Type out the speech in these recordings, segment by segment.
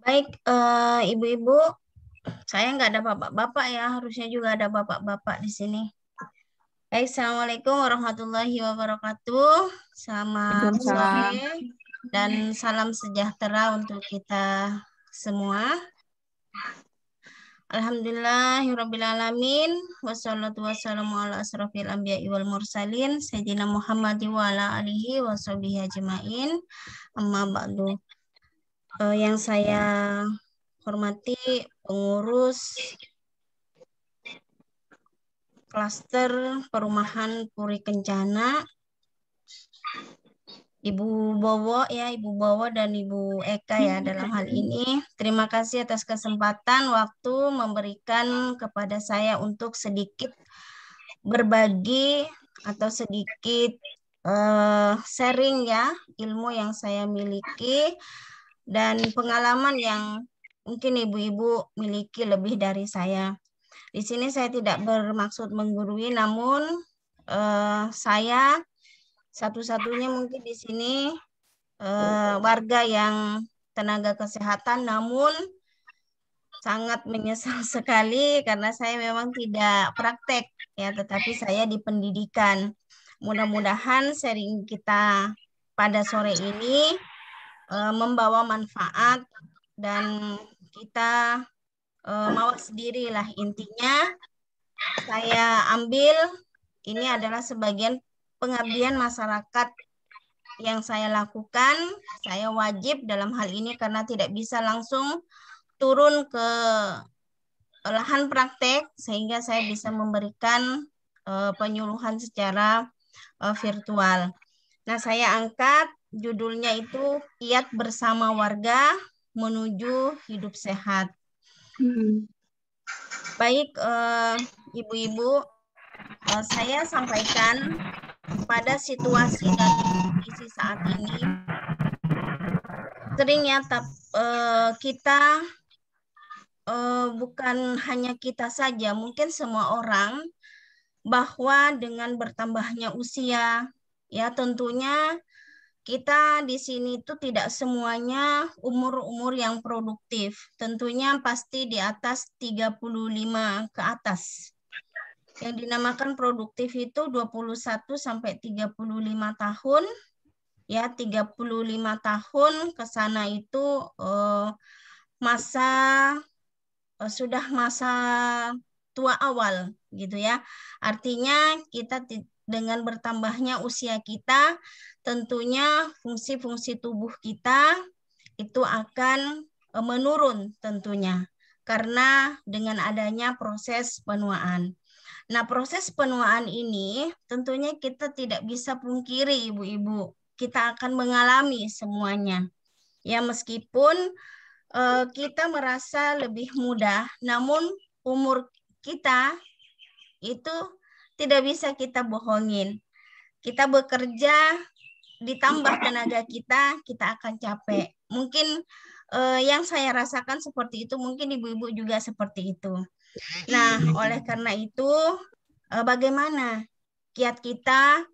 Baik, ibu-ibu, saya nggak ada bapak-bapak ya, harusnya juga ada bapak-bapak di sini. Baik, Assalamualaikum warahmatullahi wabarakatuh. Selamat sore dan salam sejahtera untuk kita semua. Alhamdulillahirrabbilalamin. Wassalatu wassalamu ala asrofil anbiya'i wal mursalin. Sayyidina Muhammad wa ala alihi wa sahbihi ajma'in. Amma ba'du. Yang saya hormati pengurus klaster perumahan Puri Kencana, Ibu Bowo ya, Ibu Bowo dan Ibu Eka ya dalam hal ini. Terima kasih atas kesempatan waktu memberikan kepada saya untuk sedikit berbagi atau sedikit sharing ya ilmu yang saya miliki dan pengalaman yang mungkin ibu-ibu miliki lebih dari saya. Di sini saya tidak bermaksud menggurui, namun saya satu-satunya mungkin di sini warga yang tenaga kesehatan, namun sangat menyesal sekali karena saya memang tidak praktek ya, tetapi saya di pendidikan. Mudah-mudahan sharing kita pada sore ini membawa manfaat dan kita mawas diri lah intinya. Saya ambil ini adalah sebagian pengabdian masyarakat yang saya lakukan. Saya wajib dalam hal ini karena tidak bisa langsung turun ke lahan praktek sehingga saya bisa memberikan penyuluhan secara virtual. Nah, saya angkat judulnya itu Giat Bersama Warga Menuju Hidup Sehat. Baik, ibu-ibu, saya sampaikan pada situasi dan kondisi saat ini sering ya kita bukan hanya kita saja, mungkin semua orang, bahwa dengan bertambahnya usia ya tentunya kita di sini itu tidak semuanya umur-umur yang produktif. Tentunya pasti di atas 35 ke atas. Yang dinamakan produktif itu 21 sampai 35 tahun. Ya, 35 tahun ke sana itu sudah masa tua awal gitu ya. Artinya kita dengan bertambahnya usia kita, tentunya fungsi-fungsi tubuh kita itu akan menurun tentunya. Karena dengan adanya proses penuaan. Nah, proses penuaan ini tentunya kita tidak bisa pungkiri ibu-ibu. Kita akan mengalami semuanya. Ya, meskipun kita merasa lebih mudah, namun umur kita itu tidak bisa kita bohongin. Kita bekerja, ditambah tenaga kita akan capek. Mungkin yang saya rasakan seperti itu, mungkin ibu-ibu juga seperti itu. Nah, oleh karena itu, bagaimana kiat kita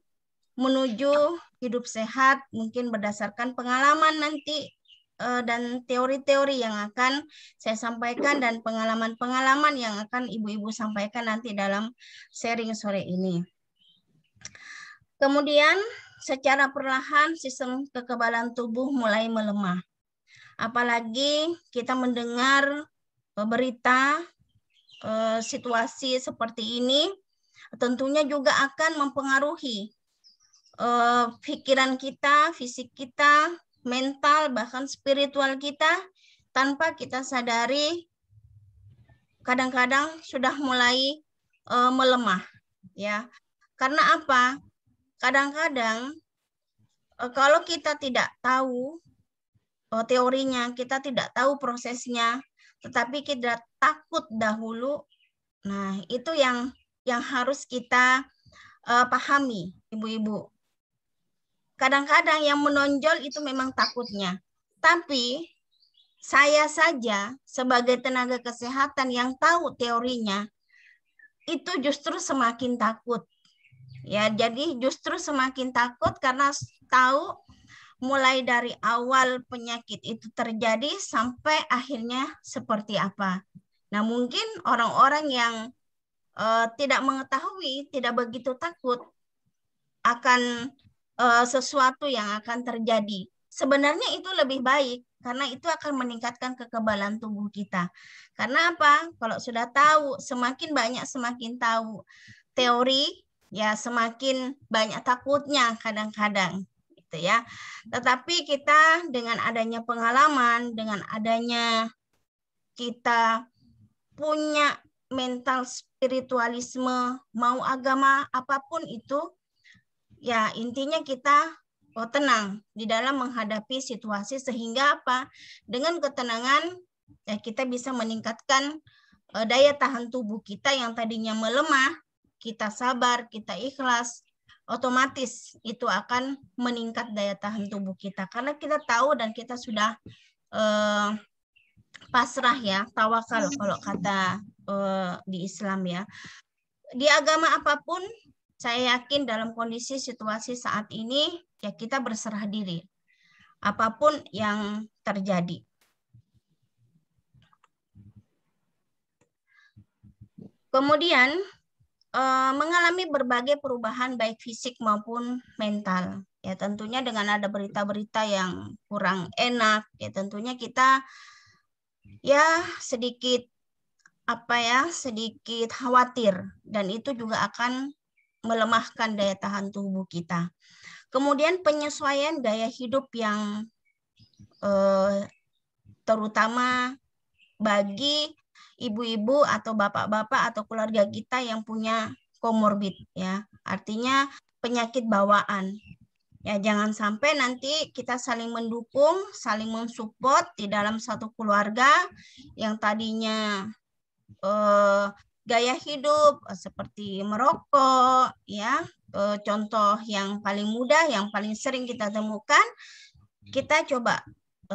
menuju hidup sehat, mungkin berdasarkan pengalaman nanti dan teori-teori yang akan saya sampaikan dan pengalaman-pengalaman yang akan ibu-ibu sampaikan nanti dalam sharing sore ini. Kemudian secara perlahan sistem kekebalan tubuh mulai melemah. Apalagi kita mendengar berita situasi seperti ini, tentunya juga akan mempengaruhi pikiran kita, fisik kita, mental, bahkan spiritual kita tanpa kita sadari kadang-kadang sudah mulai melemah ya. Karena apa? Kadang-kadang kalau kita tidak tahu teorinya, kita tidak tahu prosesnya, tetapi kita takut dahulu. Nah, itu yang harus kita pahami, ibu-ibu. Kadang-kadang yang menonjol itu memang takutnya. Tapi saya saja sebagai tenaga kesehatan yang tahu teorinya, itu justru semakin takut. Ya, jadi justru semakin takut karena tahu mulai dari awal penyakit itu terjadi sampai akhirnya seperti apa. Nah, mungkin orang-orang yang tidak mengetahui, tidak begitu takut akan sesuatu yang akan terjadi. Sebenarnya itu lebih baik karena itu akan meningkatkan kekebalan tubuh kita. Karena apa? Kalau sudah tahu, semakin tahu teori, ya semakin banyak takutnya kadang-kadang gitu ya. Tetapi kita dengan adanya pengalaman, dengan adanya kita punya mental spiritualisme, mau agama apapun itu, ya intinya kita tenang di dalam menghadapi situasi sehingga apa? Dengan ketenangan ya kita bisa meningkatkan daya tahan tubuh kita yang tadinya melemah, kita sabar, kita ikhlas, otomatis itu akan meningkat daya tahan tubuh kita karena kita tahu dan kita sudah pasrah ya, tawakal kalau kata di Islam ya. Di agama apapun, saya yakin dalam kondisi situasi saat ini, ya kita berserah diri. Apapun yang terjadi. Kemudian, mengalami berbagai perubahan baik fisik maupun mental. Ya tentunya dengan ada berita-berita yang kurang enak, ya tentunya kita ya sedikit sedikit khawatir dan itu juga akan melemahkan daya tahan tubuh kita. Kemudian penyesuaian gaya hidup yang terutama bagi ibu-ibu atau bapak-bapak atau keluarga kita yang punya komorbid ya. Artinya penyakit bawaan. Ya, jangan sampai nanti kita saling mendukung, saling mensupport di dalam satu keluarga yang tadinya gaya hidup seperti merokok ya, contoh yang paling mudah yang paling sering kita temukan, kita coba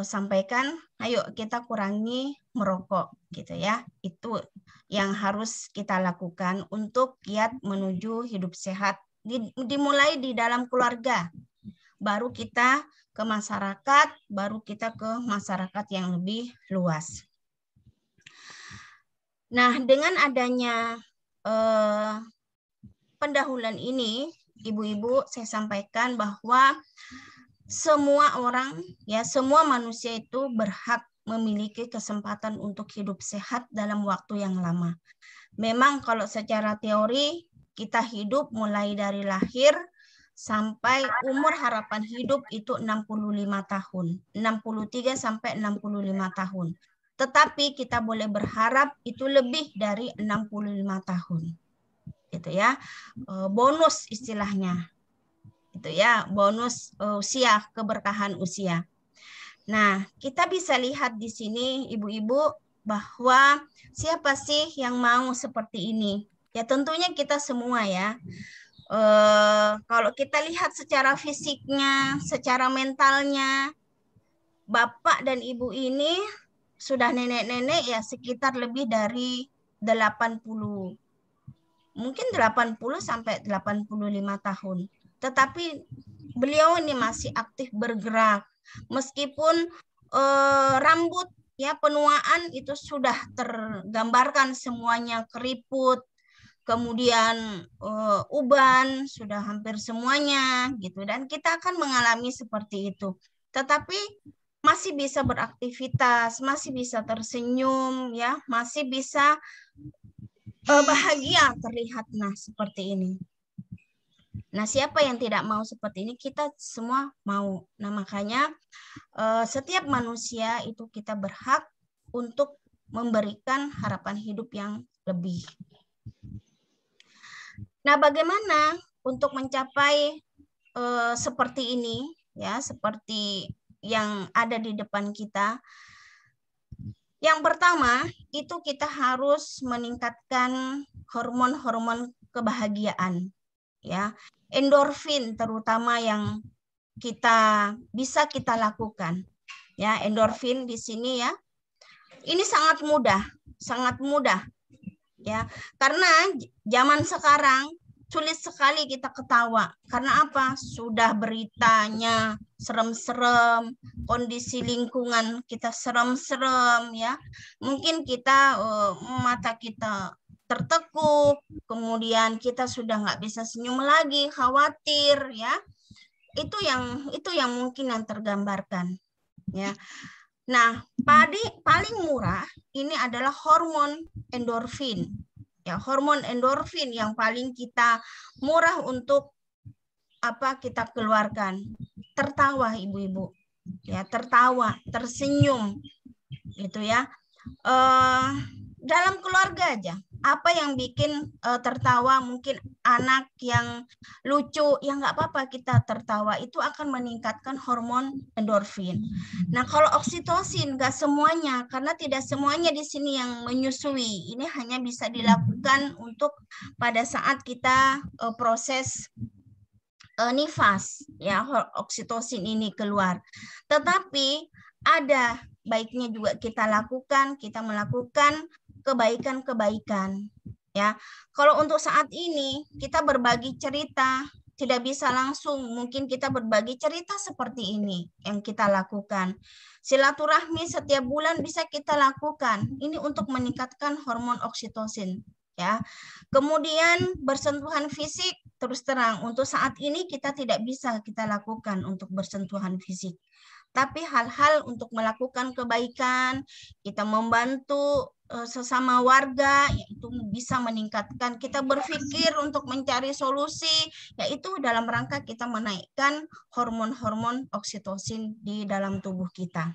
sampaikan ayo kita kurangi merokok gitu ya. Itu yang harus kita lakukan untuk giat menuju hidup sehat. Dimulai di dalam keluarga, baru kita ke masyarakat, baru kita ke masyarakat yang lebih luas. Nah, dengan adanya pendahuluan ini, ibu-ibu, saya sampaikan bahwa semua orang, ya semua manusia itu berhak memiliki kesempatan untuk hidup sehat dalam waktu yang lama. Memang kalau secara teori, kita hidup mulai dari lahir sampai umur harapan hidup itu 65 tahun, 63 sampai 65 tahun. Tetapi kita boleh berharap itu lebih dari 65 tahun. Gitu ya. Bonus istilahnya. Itu ya, bonus usia, keberkahan usia. Nah, kita bisa lihat di sini ibu-ibu bahwa siapa sih yang mau seperti ini? Ya tentunya kita semua ya. Kalau kita lihat secara fisiknya, secara mentalnya, bapak dan ibu ini sudah nenek-nenek ya sekitar lebih dari 80, mungkin 80 sampai 85 tahun. Tetapi beliau ini masih aktif bergerak. Meskipun rambut ya penuaan itu sudah tergambarkan semuanya keriput, kemudian uban sudah hampir semuanya gitu dan kita akan mengalami seperti itu. Tetapi masih bisa beraktivitas, masih bisa tersenyum ya, masih bisa bahagia terlihat seperti ini. Nah, siapa yang tidak mau seperti ini? Kita semua mau. Nah, makanya setiap manusia itu kita berhak untuk memberikan harapan hidup yang lebih. Nah, bagaimana untuk mencapai seperti ini, ya, seperti yang ada di depan kita? Yang pertama, itu kita harus meningkatkan hormon-hormon kebahagiaan, ya, endorfin terutama yang bisa kita lakukan. Ya, endorfin di sini ya. Ini sangat mudah ya. Karena zaman sekarang sulit sekali kita ketawa. Karena apa? Sudah beritanya serem-serem, kondisi lingkungan kita serem-serem ya. Mungkin kita mata kita tertekuk, kemudian kita sudah nggak bisa senyum lagi, khawatir ya. Itu yang mungkin yang tergambarkan ya. Nah, paling murah ini adalah hormon endorfin. Ya, hormon endorfin yang paling kita murah untuk kita keluarkan. Tertawa ibu-ibu. Ya, tertawa, tersenyum gitu ya. Dalam keluarga aja. Apa yang bikin tertawa, mungkin anak yang lucu, ya nggak apa-apa kita tertawa, itu akan meningkatkan hormon endorfin. Nah, kalau oksitosin nggak semuanya, karena tidak semuanya di sini yang menyusui. Ini hanya bisa dilakukan untuk pada saat kita proses nifas, ya oksitosin ini keluar. Tetapi ada baiknya juga kita melakukan kebaikan-kebaikan ya. Kalau untuk saat ini kita berbagi cerita, tidak bisa langsung, mungkin kita berbagi cerita seperti ini yang kita lakukan. Silaturahmi setiap bulan bisa kita lakukan. Ini untuk meningkatkan hormon oksitosin ya. Kemudian bersentuhan fisik, terus terang untuk saat ini kita tidak bisa kita lakukan untuk bersentuhan fisik. Tapi hal-hal untuk melakukan kebaikan, kita membantu sesama warga, yaitu bisa meningkatkan, kita berpikir untuk mencari solusi, yaitu dalam rangka kita menaikkan hormon-hormon oksitosin di dalam tubuh kita.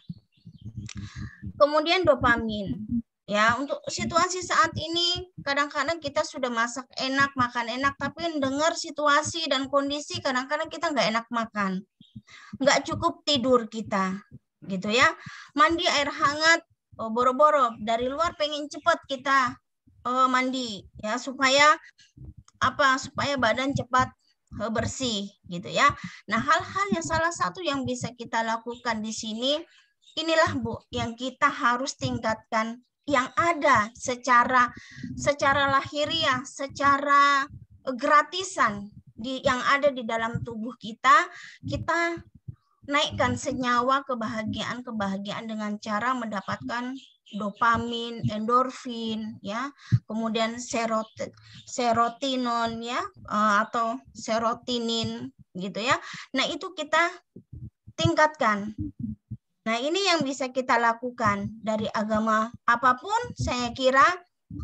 Kemudian dopamin. Ya, untuk situasi saat ini kadang-kadang kita sudah masak enak, makan enak, tapi dengar situasi dan kondisi kadang-kadang kita nggak enak makan. Nggak cukup tidur kita, gitu ya. Mandi air hangat, boro-boro dari luar pengen cepat kita mandi, ya supaya badan cepat bersih, gitu ya. Nah, hal-hal yang salah satu yang bisa kita lakukan di sini, inilah Bu, yang kita harus tingkatkan, yang ada secara lahiriah, secara gratisan yang ada di dalam tubuh kita naikkan senyawa kebahagiaan dengan cara mendapatkan dopamin, endorfin, ya, kemudian serotonin, ya, atau serotinin, gitu ya. Nah, itu kita tingkatkan. Nah, ini yang bisa kita lakukan dari agama apapun. Saya kira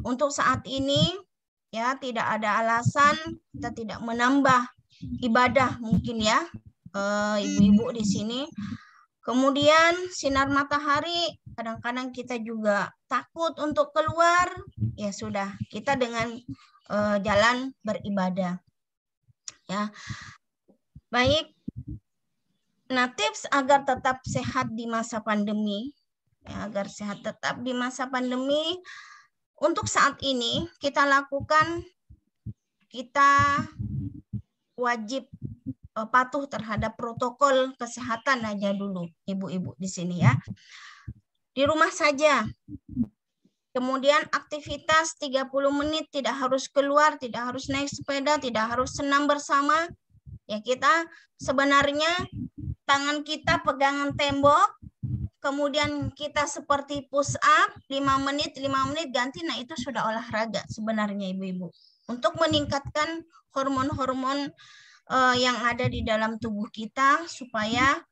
untuk saat ini ya tidak ada alasan kita tidak menambah ibadah mungkin ya. Ibu-ibu di sini. Kemudian sinar matahari, kadang-kadang kita juga takut untuk keluar, ya sudah, kita dengan jalan beribadah. Ya. Baik. Nah, tips agar tetap sehat di masa pandemi, ya, agar sehat tetap di masa pandemi, untuk saat ini kita lakukan, kita wajib patuh terhadap protokol kesehatan aja dulu, ibu-ibu di sini ya. Di rumah saja. Kemudian aktivitas 30 menit, tidak harus keluar, tidak harus naik sepeda, tidak harus senam bersama. Ya, kita sebenarnya tangan kita pegangan tembok, kemudian kita seperti push up 5 menit ganti, nah itu sudah olahraga sebenarnya ibu-ibu. Untuk meningkatkan hormon-hormon yang ada di dalam tubuh kita supaya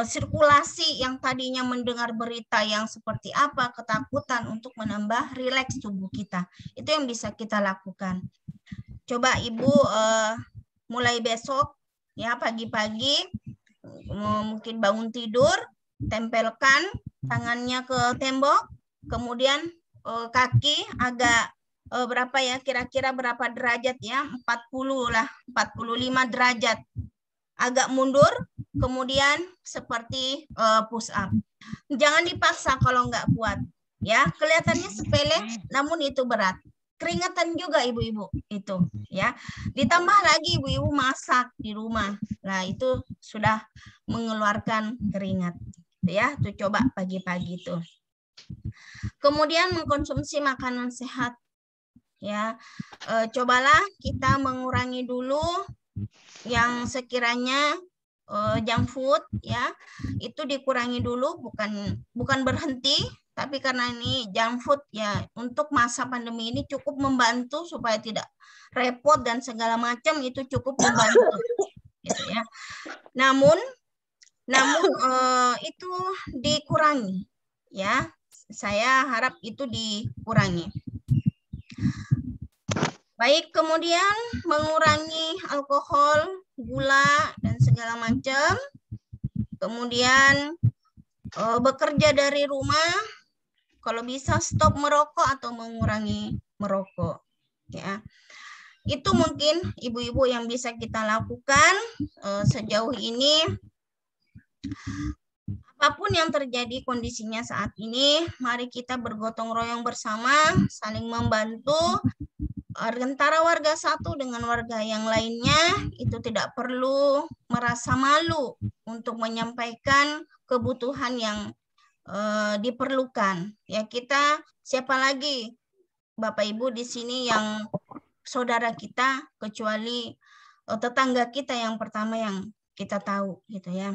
sirkulasi yang tadinya mendengar berita yang seperti apa, ketakutan, untuk menambah rileks tubuh kita. Itu yang bisa kita lakukan. Coba ibu mulai besok ya, pagi-pagi mungkin bangun tidur, tempelkan tangannya ke tembok, kemudian kaki agak berapa ya, kira-kira berapa derajat ya, 40 lah, 45 derajat, agak mundur, kemudian seperti push up. Jangan dipaksa kalau nggak kuat ya, kelihatannya sepele namun itu berat. keringatan juga ibu-ibu itu ya. Ditambah lagi ibu-ibu masak di rumah. Nah, itu sudah mengeluarkan keringat. Ya, tuh coba pagi-pagi tuh. Kemudian mengkonsumsi makanan sehat. Ya, cobalah kita mengurangi dulu yang sekiranya junk food ya, itu dikurangi dulu, bukan berhenti, tapi karena ini junk food ya untuk masa pandemi ini cukup membantu supaya tidak repot dan segala macam, itu cukup membantu gitu ya. Namun itu dikurangi ya. Saya harap itu dikurangi. Baik, kemudian mengurangi alkohol, gula, dan segala macam. Kemudian bekerja dari rumah, kalau bisa stop merokok atau mengurangi merokok. Ya, itu mungkin ibu-ibu yang bisa kita lakukan sejauh ini. Apapun yang terjadi kondisinya saat ini, mari kita bergotong royong bersama, saling membantu. Antara warga satu dengan warga yang lainnya itu tidak perlu merasa malu untuk menyampaikan kebutuhan yang diperlukan. Ya, kita siapa lagi Bapak Ibu di sini yang saudara kita kecuali tetangga kita yang pertama yang kita tahu gitu ya.